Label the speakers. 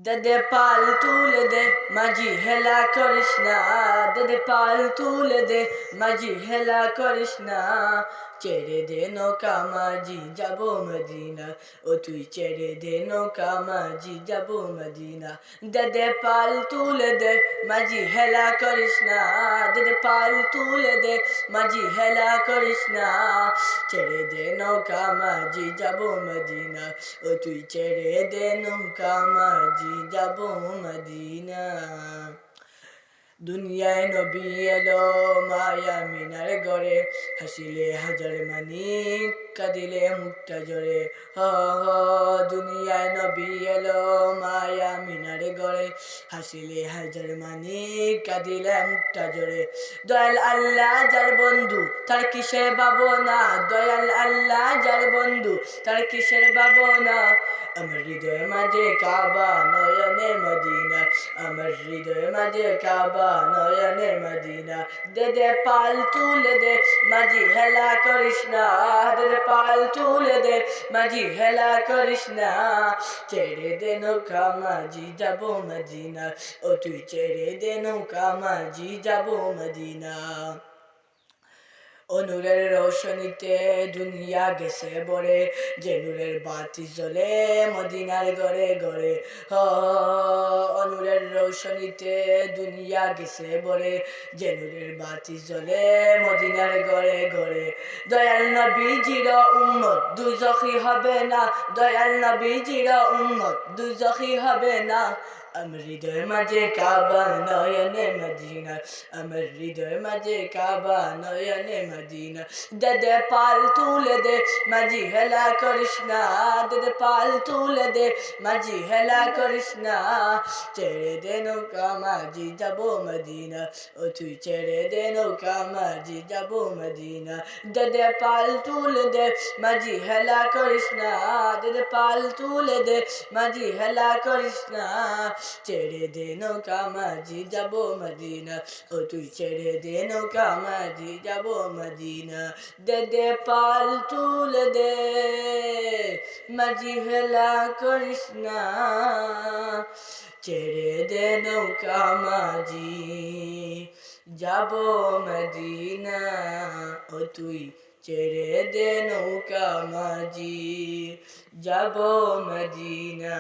Speaker 1: দে পাল তুলে দে মাঝি হেলা করিস না, দে পাল তুলে দে মাঝি হেলা করিস না। ছেড়ে দে নৌকা মাঝি যাব মদিনা, ও তুই ছেড়ে দে নৌকা মাঝি যাব মদিনা। দে পাল তুলে দে মাঝি হেলা করিস না, দে পাল তুলে দে মাঝি হেলা করিস না। ছেড়ে দে নৌকা মাঝি যাব মদিনা, ও তুই ছেড়ে দে নৌকা মাঝি যাব মদিনা। দুনিয়ায় নবী এলো মায়া মিনার গড়ে, হাসিলে হাজার মানিক কাঁদিলে মুক্তা জোরে। হ হ দুনিয়ায় নবী এলো মায়া মিনার গড়ে, হাসিলে হাজার মানিক কাঁদিলে মুক্তা জোরে। দয়াল আল্লাহ যার বন্ধু তার কিসের ভাবনা, দয়াল আল্লাহ যার বন্ধু তার কিসের ভাবনা। আমার হৃদয় মাঝে কাবা নয়নে মদিনা, আমার হৃদয় মাঝে কাবা নয়নে মদিনা। দে পাল তুলে দে মাঝি হেলা করিস না, দে পাল তুলে দে মাঝি হেলা করিস না। ছেড়ে দে নৌকা মাঝি যাব মদিনা, ও তুই ছেড়ে দে নৌকা মাঝি যাব মদিনা। ও নূরের রোশনীতে দুনিয়া গেছে ভরে, যে নূরের বাতি জ্বলে মদিনার ঘরে ঘরে। ও নূরের রোশনীতে দুনিয়া গেছে ভরে, যে নূরের বাতি জ্বলে মদিনার ঘরে ঘরে। দয়াল নবীজির উম্মত দুজখী হবে না, দয়াল নবীজির উম্মত দুজখী হবে না। আমার হৃদয় মাঝে কাবা নয়নে মদিনা, আমার হৃদয় মাঝে কাবা নয়নে মদিনা। দে পাল তুলে দে মাঝি হেলা করিস না, দে পাল তুলে দে মাঝি হেলা করিস না। ছেড়ে দে নৌকা মাঝি যাব মদিনা, ও তুই ছেড়ে দে নৌকা মাঝি যাব মদিনা। দে পাল তুলে দে মাঝি হেলা করিস না, দে পাল তুলে দে মাঝি হেলা করিস না। ছেড়ে দে নৌকা মাঝি যাব মদিনা, ও তুই ছেড়ে দে নৌকা মাঝি যাব মদিনা। দে পাল তুলে দে মাঝি হেলা করিস না, ছেড়ে দে নৌকা মাঝি যাব মদিনা, ও তুই ছেড়ে দে নৌকা মাঝি যাব মদিনা।